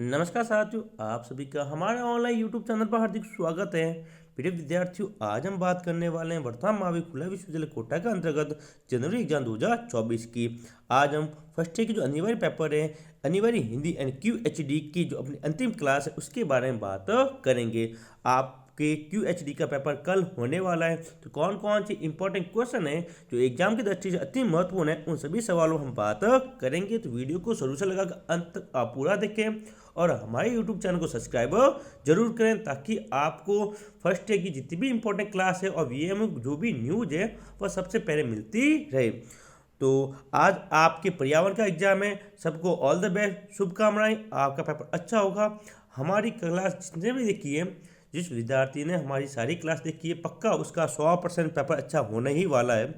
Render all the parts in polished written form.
नमस्कार साथियों, आप सभी का हमारे ऑनलाइन यूट्यूब चैनल पर हार्दिक स्वागत है। प्रिय विद्यार्थियों, आज हम बात करने वाले हैं वर्तमान महावीर खुला विश्वविद्यालय कोटा के अंतर्गत जनवरी एग्जाम 2024 की। आज हम फर्स्ट ईयर की जो अनिवार्य पेपर है, अनिवार्य हिंदी एंड QHD की जो अपनी अंतिम क्लास है उसके बारे में बात करेंगे। आपके QHD का पेपर कल होने वाला है, तो कौन कौन से इंपॉर्टेंट क्वेश्चन है जो एग्जाम की दृष्टि से अति महत्वपूर्ण है, उन सभी सवालों हम बात करेंगे। तो वीडियो को शुरू से लगा अंत तक आप पूरा देखें और हमारे YouTube चैनल को सब्सक्राइब जरूर करें, ताकि आपको फर्स्ट ईयर की जितनी भी इंपॉर्टेंट क्लास है और VM जो भी न्यूज है वह सबसे पहले मिलती रहे। तो आज आपके पर्यावरण का एग्जाम है, सबको ऑल द बेस्ट, शुभकामनाएं, आपका पेपर अच्छा होगा। हमारी क्लास जिसने भी देखी है, जिस विद्यार्थी ने हमारी सारी क्लास देखी है, पक्का उसका 100% पेपर अच्छा होने ही वाला है,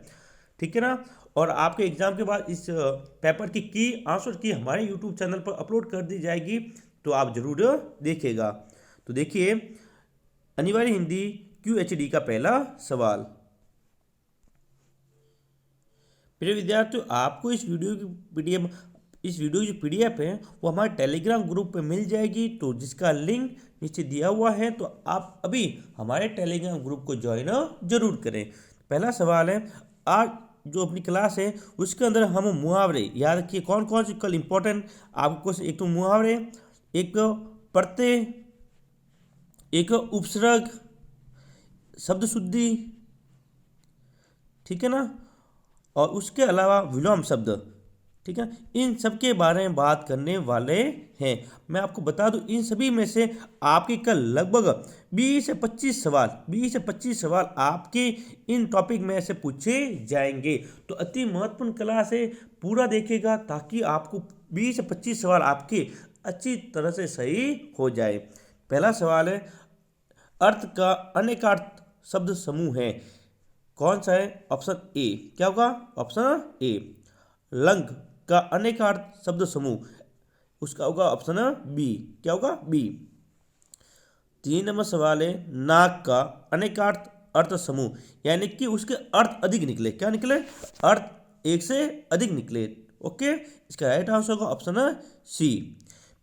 ठीक है ना। और आपके एग्जाम के बाद इस पेपर की आंसर की हमारे यूट्यूब चैनल पर अपलोड कर दी जाएगी, तो आप जरूर देखिएगा। तो देखिए, अनिवार्य हिंदी QHD का पहला सवाल। प्रिय विद्यार्थियों, आपको इस वीडियो की जो PDF है वो हमारे टेलीग्राम ग्रुप पे मिल जाएगी, तो जिसका लिंक नीचे दिया हुआ है, तो आप अभी हमारे टेलीग्राम ग्रुप को ज्वाइन जरूर करें। पहला सवाल है, आज जो अपनी क्लास है उसके अंदर हम मुहावरे याद रखिए, कौन कौन से कल इंपॉर्टेंट आपको, एक तो मुहावरे, एक प्रत्यय, एक उपसर्ग, शब्द शुद्धि, ठीक है ना, और उसके अलावा विलोम शब्द, ठीक है। इन सब के बारे में बात करने वाले हैं। मैं आपको बता दूं, इन सभी में से आपके कल लगभग 20 से 25 सवाल आपके इन टॉपिक में से पूछे जाएंगे। तो अति महत्वपूर्ण क्लास है, पूरा देखिएगा ताकि आपको 20 से 25 सवाल आपके अच्छी तरह से सही हो जाए। पहला सवाल है, अर्थ का अनेकार्थ शब्द समूह है, कौन सा है? Option A. क्या होगा? Option A. लंग का अनेकार्थ शब्द समूह, उसका होगा ऑप्शन बी। क्या होगा? बी। 3 नंबर सवाल है, नाक का अनेकार्थ अर्थ समूह, यानी कि उसके अर्थ अधिक निकले। क्या निकले? अर्थ एक से अधिक निकले। ओके, इसका राइट आंसर होगा ऑप्शन सी।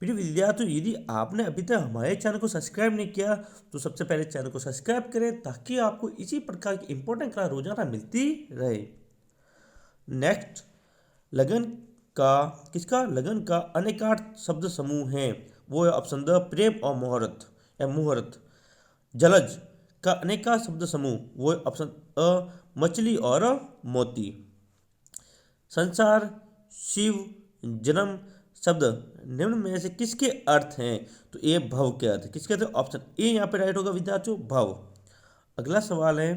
प्रिय विद्यार्थियों, यदि आपने अभी तक हमारे चैनल को सब्सक्राइब नहीं किया, तो सबसे पहले चैनल को सब्सक्राइब करें, ताकि आपको इसी प्रकार की इंपॉर्टेंट क्लास रोजाना मिलती रहे। नेक्स्ट, लगन का, किसका? लगन का अनेकार्थ शब्द समूह है, वो है ऑप्शन द, प्रेम और मुहूर्त या मुहूर्त। जलज का अनेकार्थ शब्द समूह, वो है ऑप्शन अ, मछली और मोती। संसार, शिव, जन्म शब्द निम्न में से किसके अर्थ हैं? तो ये भव के अर्थ। किसके अर्थ? ऑप्शन ए यहाँ पे राइट होगा विद्यार्थियों, भव। अगला सवाल है,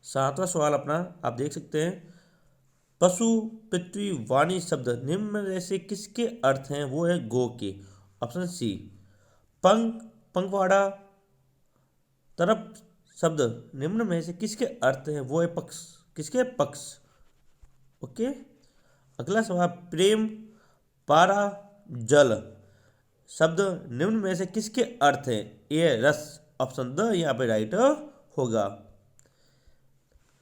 7वां सवाल अपना, आप देख सकते हैं, पशु, पृथ्वी, वाणी शब्द निम्न में से किसके अर्थ हैं? वो है गो के। Option C. पंख, पंखवाड़ा, तरफ शब्द निम्न में से किसके अर्थ हैं? वो है पक्ष। किसके? पक्ष। ओके। अगला सवाल, प्रेम, पारा, जल शब्द निम्न में से किसके अर्थ हैं? ए रस। ऑप्शन द यहाँ पे राइट होगा।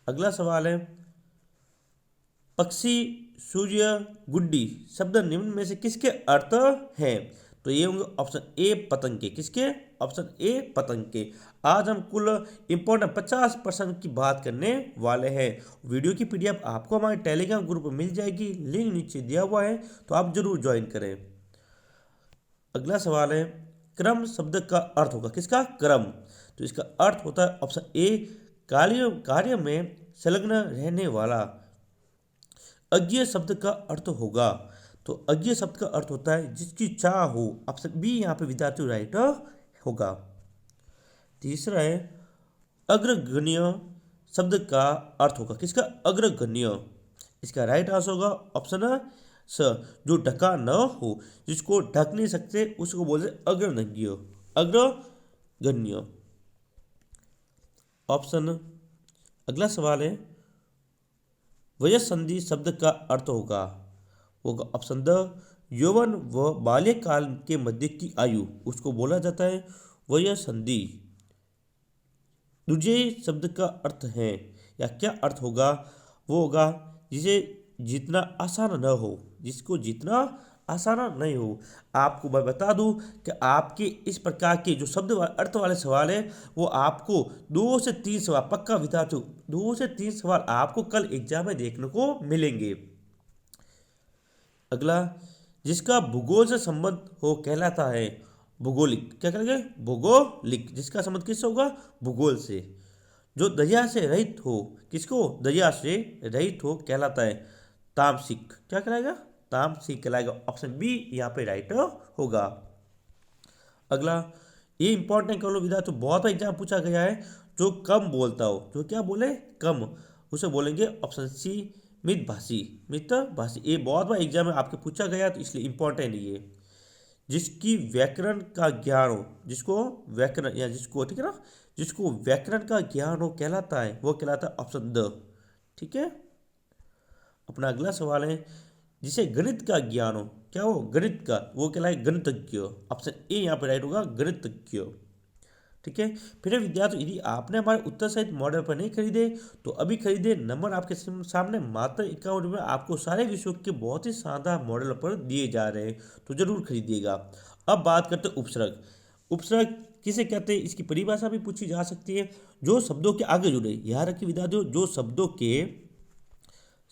अगला सवाल है, पक्षी, सूर्य, गुड्डी शब्द निम्न में से किसके अर्थ हैं? तो ये होंगे ऑप्शन ए, पतंग के। किसके? ऑप्शन ए, पतंग के। आज हम कुल इंपॉर्टेंट 50% की बात करने वाले हैं। वीडियो की PDF आपको हमारे टेलीग्राम ग्रुप में मिल जाएगी, लिंक नीचे दिया हुआ है, तो आप जरूर ज्वाइन करें। अगला सवाल है, क्रम शब्द का अर्थ होगा, किसका? क्रम। तो इसका अर्थ होता है ऑप्शन ए, कार्य में संलग्न रहने वाला। अज्ञेय शब्द का अर्थ होगा, तो अज्ञेय शब्द का अर्थ होता है जिसकी चाह हो। ऑप्शन बी यहाँ पे विद्यार्थी राइट होगा। तीसरा है, अग्रगण्य शब्द का अर्थ होगा, किसका? अग्रगण्य। इसका राइट आंसर होगा ऑप्शन स, जो ढका न हो, जिसको ढक नहीं सकते उसको बोलते अग्रगण्य। अग्रगण्य ऑप्शन। अगला सवाल है, वयस्संधि शब्द का अर्थ होगा ऑप्शन द, यौवन व बाल्यकाल के मध्य की आयु, उसको बोला जाता है वयस्संधि। दुर्जेय शब्द का अर्थ है या क्या अर्थ होगा? वो होगा जिसे जीतना आसान न हो, जिसको जीतना आसान नहीं हो। आपको मैं बता दूं कि आपके इस प्रकार के जो शब्द अर्थ वाले सवाल है वो आपको 2 से 3 सवाल पक्का विद्यार्थियों, 2 से 3 सवाल आपको कल एग्जाम में देखने को मिलेंगे। अगला, जिसका भूगोल से संबंध हो कहलाता है भूगोलिक। क्या कहलाएगा? भूगोलिक। जिसका संबंध किससे होगा? भूगोल से। जो दरिया से रहित हो, किसको? दरिया से रहित हो कहलाता है तामसिक। क्या कहलाएगा? तामसिक कहलाएगा। ऑप्शन बी यहाँ पे राइट होगा। अगला, ये इंपॉर्टेंट कर लो विद्यार्थी, बहुत बार एग्जाम पूछा गया है। जो कम बोलता हो, जो क्या बोले? कम, उसे बोलेंगे ऑप्शन सी मितभाषी। मितभाषी, ये बहुत बार एग्जाम में आपके पूछा गया तो इसलिए इंपॉर्टेंट ये। जिसकी व्याकरण का ज्ञान हो, जिसको व्याकरण या जिसको, ठीक है ना, जिसको व्याकरण का ज्ञान हो कहलाता है, वो कहलाता है ऑप्शन द। ठीक है। अपना अगला सवाल है, जिसे गणित का ज्ञान हो, क्या हो? गणित का, वो कहलाए गणितज्ञ। ऑप्शन ए यहाँ पे राइट होगा, गणितज्ञ। ठीक है। फिर विद्यार्थी, यदि आपने हमारे उत्तर सहित मॉडल पर नहीं खरीदे तो अभी खरीदे। नंबर आपके सामने मात्र 51 में आपको सारे विषयों के बहुत ही शानदार मॉडल पर दिए जा रहे हैं, तो जरूर खरीदिएगा। अब बात करते हैं उपसर्ग। उपसर्ग किसे कहते हैं, इसकी परिभाषा भी पूछी जा सकती है। जो शब्दों के आगे जुड़े, याद रखिए विद्यार्थियों, जो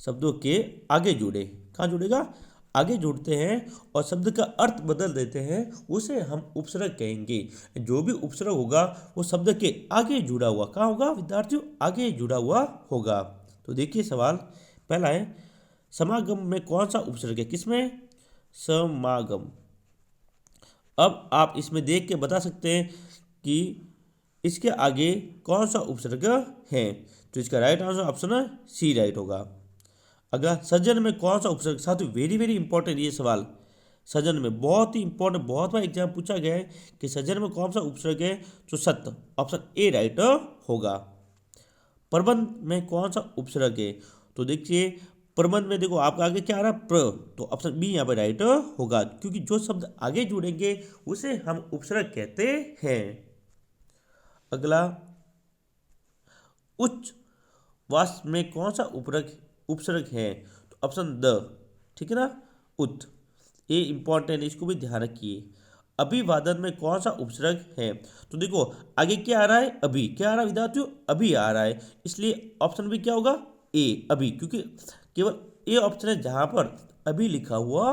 शब्दों के आगे जुड़े, कहाँ जुड़ेगा? आगे जुड़ते हैं और शब्द का अर्थ बदल देते हैं, उसे हम उपसर्ग कहेंगे। जो भी उपसर्ग होगा वो शब्द के आगे जुड़ा हुआ, कहाँ होगा विद्यार्थियों? आगे जुड़ा हुआ होगा। तो देखिए सवाल पहला है, समागम में कौन सा उपसर्ग है? किसमें? समागम। अब आप इसमें देख के बता सकते हैं कि इसके आगे कौन सा उपसर्ग है, तो इसका right answer option C right होगा। अगला, सज्जन में कौन सा उपसर्ग? साथियों वेरी वेरी इंपॉर्टेंट ये सवाल, सज्जन में बहुत ही इंपॉर्टेंट, बहुत बार एग्जाम पूछा गया है कि सज्जन में कौन सा उपसर्ग है, तो सत्य, ऑप्शन ए राइट होगा। प्रबंध में कौन सा उपसर्ग है? तो देखिए प्रबंध में देखो आपका आगे क्या आ रहा है? प्र, तो ऑप्शन बी यहाँ पर राइट होगा, क्योंकि जो शब्द आगे जुड़ेंगे उसे हम उपसर्ग कहते हैं। अगला, उच्च वास में कौन सा उपसर्ग है? तो ऑप्शन द, ठीक है ना, उत। ये इंपॉर्टेंट, इसको भी ध्यान रखिए। अभिवादन में कौन सा उपसर्ग है? तो देखो आगे क्या आ रहा है? अभी। क्या आ रहा है विद्यार्थियों? अभी आ रहा है, इसलिए ऑप्शन भी क्या होगा? ए, अभी, क्योंकि केवल ए ऑप्शन है जहां पर अभी लिखा हुआ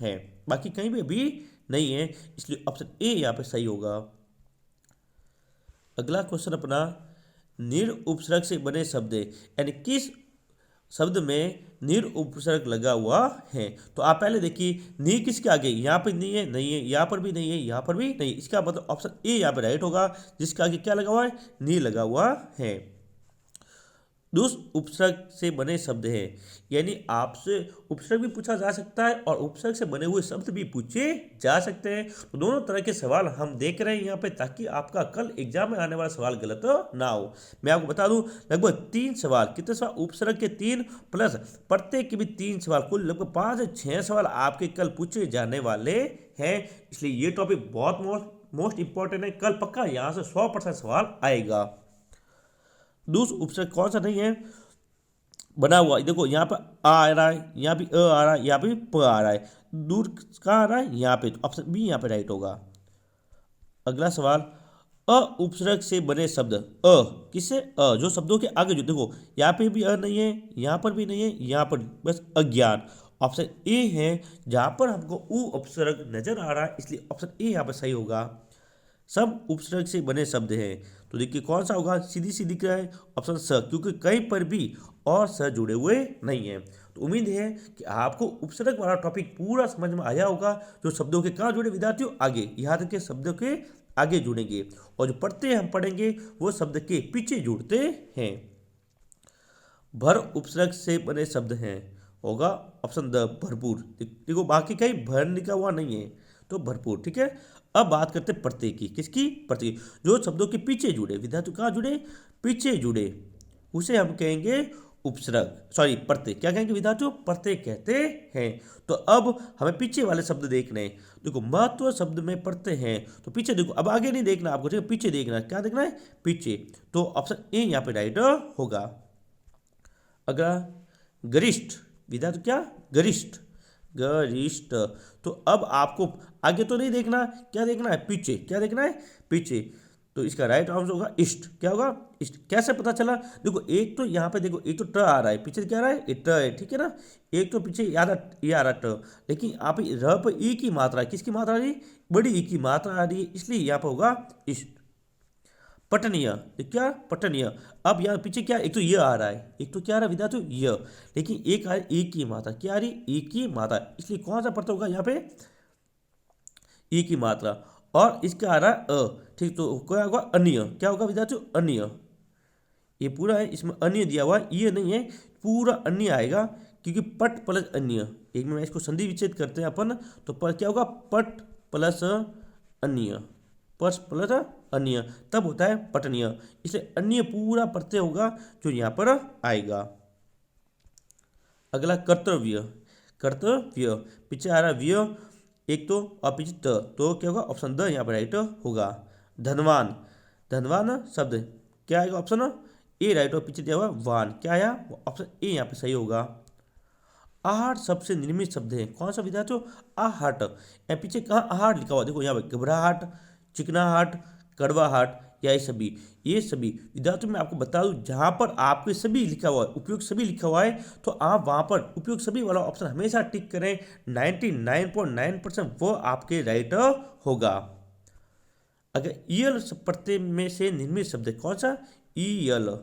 है, बाकी कहीं भी अभी नहीं है, इसलिए ऑप्शन ए यहाँ पे सही होगा। अगला क्वेश्चन अपना, निर उपसर्ग से बने शब्द है, यानी किस शब्द में निर उपसर्ग लगा हुआ है? तो आप पहले देखिए, नी किसके आगे? यहाँ पर नहीं है, नहीं है, यहाँ पर भी नहीं है, यहाँ पर भी नहीं, इसका मतलब ऑप्शन ए यहाँ पे राइट होगा, जिसके आगे क्या लगा हुआ है? नी लगा हुआ है। दुष् उपसर्ग से बने शब्द है, यानी आपसे उपसर्ग भी पूछा जा सकता है और उपसर्ग से बने हुए शब्द भी पूछे जा सकते हैं। तो दोनों तरह के सवाल हम देख रहे हैं यहाँ पे, ताकि आपका कल एग्जाम में आने वाला सवाल गलत ना हो। मैं आपको बता दूं, लगभग 3 सवाल, कितने सवाल? उपसर्ग के 3 प्लस प्रत्येक के भी 3 सवाल, कुल लगभग 5 से 6 सवाल आपके कल पूछे जाने वाले हैं। इसलिए ये टॉपिक बहुत मोस्ट इंपॉर्टेंट है, कल पक्का यहाँ से 100% सवाल आएगा। दूसरा उपसर्ग कौन सा नहीं है बना हुआ? देखो यहाँ पर आ रहा है, यहाँ भी अ आ रहा है, यहाँ पे प आ रहा है, दूर कहाँ आ रहा है? यहाँ पे, तो ऑप्शन बी यहाँ पे राइट होगा। अगला सवाल, अ उपसर्ग से बने शब्द। अ किससे? अ, जो शब्दों के आगे जो, देखो यहाँ पे भी अ नहीं है, यहाँ पर भी नहीं है, यहाँ पर बस अज्ञान। ऑप्शन ए है जहाँ पर हमको उ उपसर्ग नजर आ रहा है, इसलिए ऑप्शन ए यहाँ पर सही होगा। सब उपसर्ग से बने शब्द हैं, तो देखिए कौन सा होगा? सीधी सी दिख रहा है, ऑप्शन स, क्योंकि कहीं पर भी और स जुड़े हुए नहीं है। तो उम्मीद है कि आपको उपसर्ग वाला टॉपिक पूरा समझ में आया होगा। जो शब्दों के कहाँ जुड़े विद्यार्थियों? आगे, यहाँ तक के शब्दों के आगे जुड़ेंगे, और जो प्रत्यय हम पढ़ेंगे वो शब्द के पीछे जुड़ते हैं। भर उपसर्ग से बने शब्द हैं, होगा ऑप्शन द, भरपूर। देखो बाकी कहीं भर लिखा हुआ नहीं है, तो भरपूर। ठीक है। अब बात करते हैं प्रत्यय की। किसकी? प्रत्यय, जो शब्दों के पीछे जुड़े विद्यार्थी, कहाँ जुड़े? पीछे जुड़े, उसे हम कहेंगे उपसर्ग, सॉरी प्रत्यय। क्या कहेंगे विद्यार्थियों? प्रत्यय कहते हैं। तो अब हमें पीछे वाले शब्द देखने हैं। देखो महत्व शब्द में प्रत्यय है, तो पीछे देखो, अब आगे नहीं देखना आपको, ठीक है, पीछे देखना है। क्या देखना है? पीछे। तो ऑप्शन ए यहाँ पे राइट होगा। अगला, गरिष्ठ विद्यार्थी, क्या? गरिष्ठ, गरिष्ठ। तो अब आपको आगे तो नहीं देखना, क्या देखना है, पीछे, क्या देखना है, पीछे। तो इसका राइट आंसर होगा इष्ट। क्या होगा, इष्ट। कैसे पता चला, देखो एक तो यहाँ पे देखो, एक तो ट आ रहा है, पीछे क्या आ रहा है, ट है, ठीक है ना। एक तो पीछे याद ये आ रहा ट, लेकिन आप र पर ई की मात्रा, किसकी मात्रा आ रही है, बड़ी ई की मात्रा आ रही है, इसलिए यहाँ पे होगा इष्ट। पठनीय, तो क्या पठनीय। अब यहाँ पीछे क्या, एक तो ये आ रहा है, एक तो क्या आ रहा है विद्यार्थी, ये, लेकिन एक आ रही एक की मात्रा, क्या आ रही, एक की मात्रा, इसलिए कौन सा प्रत्यय होगा यहाँ पे, ई की मात्रा। और इसका आ रहा है ठीक, तो क्या होगा, अन्य। क्या होगा विद्यार्थी, अन्य। ये पूरा है, इसमें अन्य दिया हुआ है, ये नहीं है, पूरा अन्य आएगा, क्योंकि पट प्लस अन्य, एक में इसको संधि विच्छेद करते हैं अपन, तो पर क्या होगा, पट प्लस अन्य, पट प्लस अन्य, तब होता है पठनीय। इसलिए अन्य पूरा प्रत्यय होगा जो यहाँ पर आएगा। अगला कर्तव्य, कर्तव्य, पीछे आ रहा है व्यय एक तो, और पीछे त, तो क्या होगा, ऑप्शन द यहाँ पर राइट होगा। धनवान, धनवान शब्द क्या आएगा, ऑप्शन ए राइट, और पीछे दिया हुआ वान, क्या आया, ऑप्शन ए यहाँ पे सही होगा। आहट सबसे निर्मित शब्द है, कौन सा विद्यार्थियों, आहट। या पीछे कहाँ आहट लिखा हुआ, देखो यहाँ पे घबराहट, चिकनाहट, कड़वाहट, या ये सभी विद्यार्थियों मैं आपको बता दूं, जहां पर आपके सभी लिखा हुआ है, उपयोग सभी लिखा हुआ है, तो आप वहां पर उपयोग सभी वाला ऑप्शन हमेशा टिक करें। 99.9% वो आपके राइट होगा। अगर ईयल प्रत्यय में से निर्मित शब्द है, कौन सा, ईयल,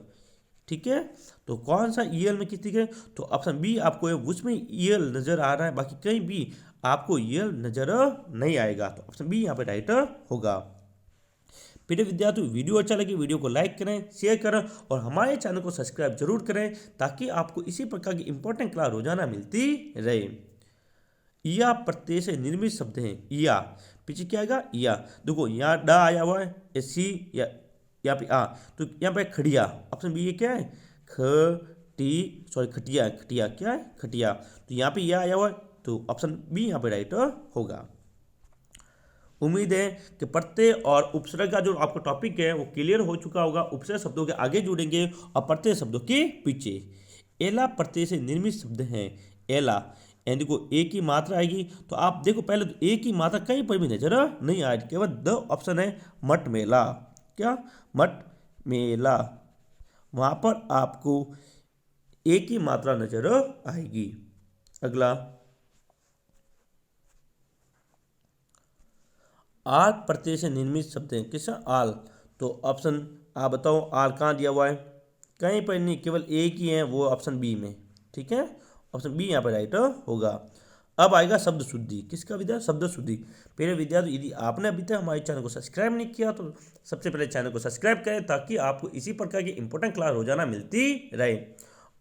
ठीक है। तो कौन सा ईयल में कितनी है, तो ऑप्शन बी आपको है, उसमें ईयल नजर आ रहा है, बाकी कहीं भी आपको ईयल नजर नहीं आएगा, तो ऑप्शन बी यहाँ पे राइट होगा। प्रिय विद्यार्थी, वीडियो अच्छा लगे वीडियो को लाइक करें, शेयर करें, और हमारे चैनल को सब्सक्राइब जरूर करें, ताकि आपको इसी प्रकार की इंपॉर्टेंट क्लास रोजाना मिलती रहे। या प्रत्यय से निर्मित शब्द हैं, या पीछे क्या आएगा, या देखो यहाँ ड आया हुआ है, या सी, या यहाँ पे आ, तो यहाँ पे खड़िया, ऑप्शन बी ये क्या है, खटिया, खटिया क्या है, खटिया, तो यहाँ पे यह आया हुआ है, तो ऑप्शन बी यहाँ पे राइट होगा। उम्मीद है कि प्रत्यय और उपसर्ग का जो आपका टॉपिक है वो क्लियर हो चुका होगा। उपसर्ग शब्दों के आगे जुड़ेंगे और प्रत्यय शब्दों के पीछे। एला प्रत्यय से निर्मित शब्द हैं, एला, यानी को ए की मात्रा आएगी, तो आप देखो पहले तो ए की मात्रा कहीं पर भी नजर नहीं आएगी, केवल द ऑप्शन है मट मेला, क्या, मट मेला, वहां पर आपको ए की मात्रा नजर आएगी। अगला, आल प्रत्यय से निर्मित शब्द हैं, किसका, आल, तो ऑप्शन आप बताओ, आल कहाँ दिया हुआ है, कहीं पर नहीं, केवल एक ही है, वो ऑप्शन बी में, ठीक है, ऑप्शन बी यहाँ पर राइट होगा। अब आएगा शब्द शुद्धि, किसका विद्यार्थी, शब्द शुद्धि। पहले विद्यार्थी, यदि आपने अभी तक हमारे चैनल को सब्सक्राइब नहीं किया तो सबसे पहले चैनल को सब्सक्राइब करें, ताकि आपको इसी प्रकार की इंपॉर्टेंट क्लास रोजाना मिलती रहे।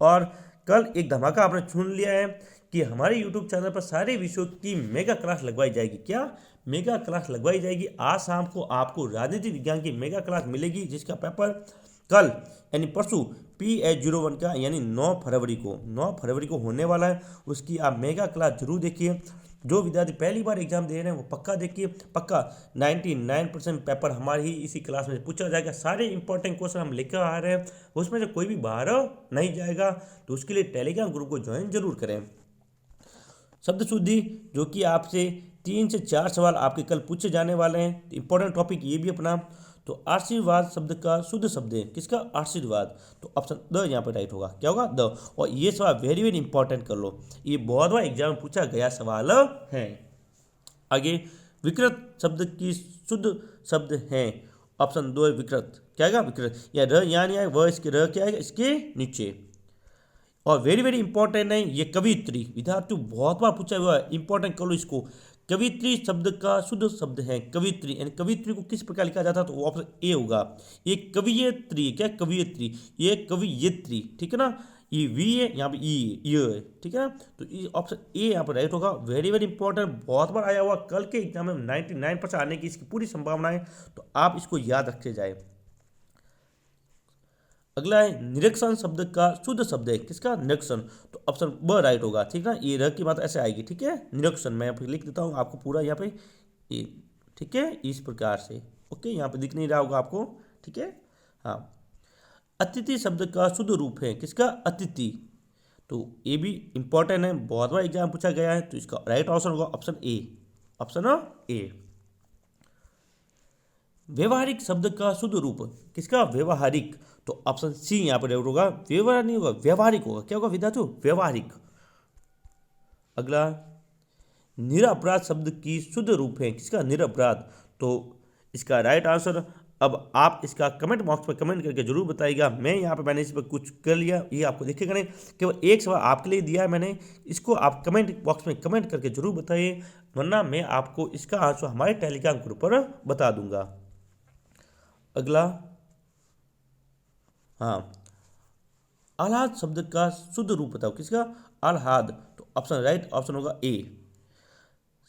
और कल एक धमाका आपने सुन लिया है कि हमारे यूट्यूब चैनल पर सारे विषयों की मेगा क्लास लगवाई जाएगी, क्या, मेगा क्लास लगवाई जाएगी। आज शाम को आपको राजनीति विज्ञान की मेगा क्लास मिलेगी, जिसका पेपर कल यानी परसों PH01 का यानी 9 फरवरी को होने वाला है। उसकी आप मेगा क्लास जरूर देखिए। जो विद्यार्थी पहली बार एग्जाम दे रहे हैं वो पक्का देखिए, पक्का 99% पेपर हमारी ही इसी क्लास में पूछा जाएगा। सारे इंपॉर्टेंट क्वेश्चन हम लेकर आ रहे हैं, उसमें से कोई भी बाहर नहीं जाएगा, तो उसके लिए टेलीग्राम ग्रुप को ज्वाइन जरूर करें। शब्द शुद्धि, जो कि आपसे 3 से 4 सवाल आपके कल पूछे जाने वाले हैं। इंपॉर्टेंट टॉपिक ये भी अपना। तो आशीर्वाद शब्द का शुद्ध शब्द है, किसका, आशीर्वाद, तो ऑप्शन द यहाँ पे राइट होगा, क्या होगा, द। और ये सवाल वेरी वेरी इंपॉर्टेंट कर लो, ये बहुत बार एग्जाम में पूछा गया सवाल है। आगे, विकृत शब्द की शुद्ध शब्द है, ऑप्शन 2 विकृत, क्या आएगा, विकृत, या र यहाँ नहीं आएगा, वह इसके र क्या आएगा, इसके नीचे। और वेरी वेरी इंपॉर्टेंट है ये कवित्री, विद्यार्थियों बहुत बार पूछा हुआ है, इंपॉर्टेंट कर लो इसको। कवित्री शब्द का शुद्ध शब्द है कवित्री, यानी कवित्री को किस प्रकार लिखा जाता है, तो वो ऑप्शन ए होगा, ये कवियत्री, क्या, कवियत्री, ये कवियत्री, ठीक है ना, ये वी है, यहाँ पे ई है, ठीक है ना, तो ऑप्शन ए यहाँ पर राइट होगा। वेरी वेरी इंपॉर्टेंट, बहुत बार आया हुआ, कल के एग्जाम में 99% आने की इसकी पूरी संभावना है, तो आप इसको याद रखे जाए। अगला है निरीक्षण शब्द का शुद्ध शब्द है, किसका, निरीक्षण, तो ऑप्शन ब राइट होगा, ठीक है। ये र की बात ऐसे आएगी, ठीक है, निरीक्षण, मैं यहाँ पे लिख देता हूँ आपको पूरा यहाँ पे ये, ठीक है, इस प्रकार से, ओके, यहाँ पे दिख नहीं रहा होगा आपको, ठीक है, हाँ। अतिथि शब्द का शुद्ध रूप है, किसका, अतिथि, तो ये भी इंपॉर्टेंट है, बहुत बार एग्जाम पूछा गया है। तो इसका राइट आंसर होगा ऑप्शन ए, ऑप्शन ए। व्यवहारिक शब्द का शुद्ध रूप किसका? व्यवहारिक। तो ऑप्शन सी यहाँ पर होगा, व्यवहार नहीं होगा, व्यवहारिक होगा। क्या होगा विद्यार्थियों? व्यवहारिक। अगला, निरपराध शब्द की शुद्ध रूप है किसका? निरपराध। तो इसका राइट आंसर, अब आप इसका कमेंट बॉक्स में कमेंट करके जरूर बताइएगा। मैंने इस पर कुछ कर लिया, ये आपको दिखेगा नहीं, केवल एक सवाल आपके लिए दिया है मैंने, इसको आप कमेंट बॉक्स में कमेंट करके जरूर बताइए, वरना मैं आपको इसका आंसर हमारे टेलीग्राम ग्रुप पर बता दूंगा। अगला, हाँ, आह्लाद शब्द का शुद्ध रूप बताओ किसका? आह्लाद। तो ऑप्शन राइट ऑप्शन होगा ए।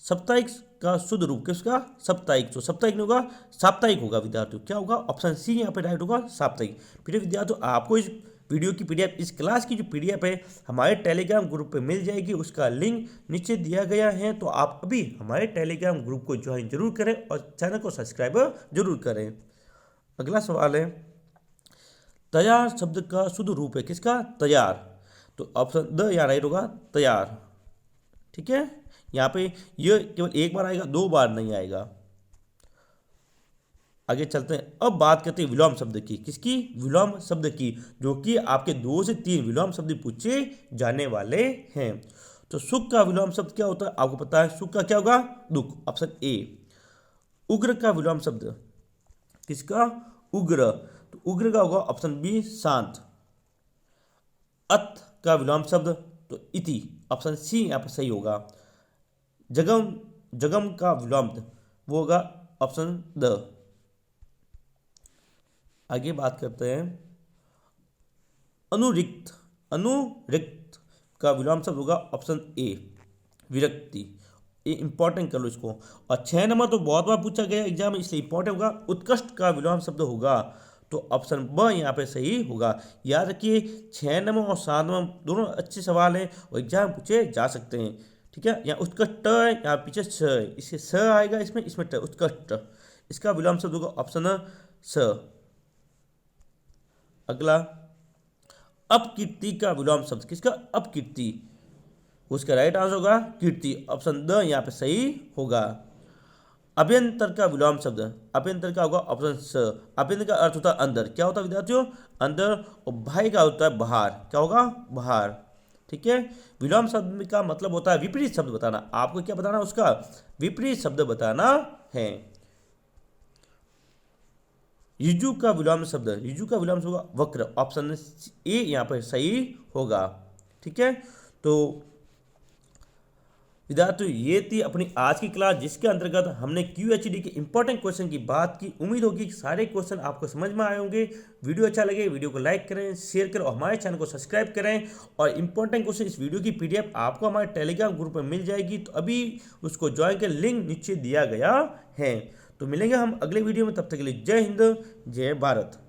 साप्ताहिक का शुद्ध रूप किसका? साप्ताहिक। तो साप्ताहिक नहीं होगा, साप्ताहिक होगा विद्यार्थियों। क्या होगा? ऑप्शन सी यहाँ पे राइट होगा, साप्ताहिक। फिर विद्यार्थियों आपको इस वीडियो की पीडीएफ, इस क्लास की जो पीडीएफ है हमारे टेलीग्राम ग्रुप पे मिल जाएगी, उसका लिंक नीचे दिया गया है। तो आप अभी हमारे टेलीग्राम ग्रुप को ज्वाइन जरूर करें और चैनल को सब्सक्राइब जरूर करें। अगला सवाल है, तैयार शब्द का शुद्ध रूप है किसका? तैयार। तो ऑप्शन द यहाँ राइट होगा, तैयार। ठीक है, यहाँ पे ये केवल एक बार आएगा, दो बार नहीं आएगा। आगे चलते हैं, अब बात करते हैं विलोम शब्द की। किसकी? विलोम शब्द की, जो कि आपके 2 से 3 विलोम शब्द पूछे जाने वाले हैं। तो सुख का विलोम शब्द क्या होता है? आपको पता है, सुख का क्या होगा? दुख, ऑप्शन ए। उग्र का विलोम शब्द किसका? उग्र। तो उग्र का होगा ऑप्शन बी, शांत। अत का विलोम शब्द तो इति, ऑप्शन सी यहाँ पर सही होगा। जगम, जगम का विलोम वो होगा ऑप्शन द। आगे बात करते हैं, अनुरिक्त, अनुरिक्त का विलोम शब्द होगा ऑप्शन ए, विरक्ति। ये इंपॉर्टेंट कर लो इसको। और 6 नंबर तो बहुत बार पूछा गया एग्जाम में, इसलिए इंपॉर्टेंट होगा। उत्कृष्ट का विलोम शब्द होगा, तो ऑप्शन ब यहाँ पे सही होगा। याद रखिए 6 नंबर और 7 नंबर दोनों अच्छे सवाल हैं और एग्जाम पूछे जा सकते हैं। ठीक है, यहाँ उत्कृष्ट है, यहाँ पीछे स है, इससे स आएगा, इसमें ट, उत्कृष्ट। इसका विलोम शब्द होगा ऑप्शन स। अगला, अपकीर्ति का विलोम शब्द किसका? अपकीर्ति। उसका राइट आंसर होगा कीर्ति, ऑप्शन द यहाँ पे सही होगा। अभ्यंतर का विलोम शब्द, अभ्यंतर का होगा ऑप्शन स। अभ्यंतर का अर्थ होता है अंदर। क्या होता है विद्यार्थियों? अंदर। और बाह्य का होता है बाहर। क्या होगा? बाहर। ठीक है, विलोम शब्द का मतलब होता है विपरीत शब्द बताना। आपको क्या बताना? उसका विपरीत शब्द बताना है। ऋजु का विलोम शब्द, ऋजु का विलोम शब्द होगा वक्र, ऑप्शन ए यहाँ पर सही होगा। ठीक है, तो विद्यार्थियों ये थी अपनी आज की क्लास, जिसके अंतर्गत हमने QHD के इंपॉर्टेंट क्वेश्चन की बात की। उम्मीद होगी कि सारे क्वेश्चन आपको समझ में आए होंगे। वीडियो अच्छा लगे वीडियो को लाइक करें, शेयर करें और हमारे चैनल को सब्सक्राइब करें। और इंपॉर्टेंट क्वेश्चन इस वीडियो की PDF आपको हमारे टेलीग्राम ग्रुप में मिल जाएगी, तो अभी उसको ज्वाइन कर लिंक नीचे दिया गया है। तो मिलेंगे हम अगले वीडियो में, तब तक के लिए जय हिंद, जय भारत।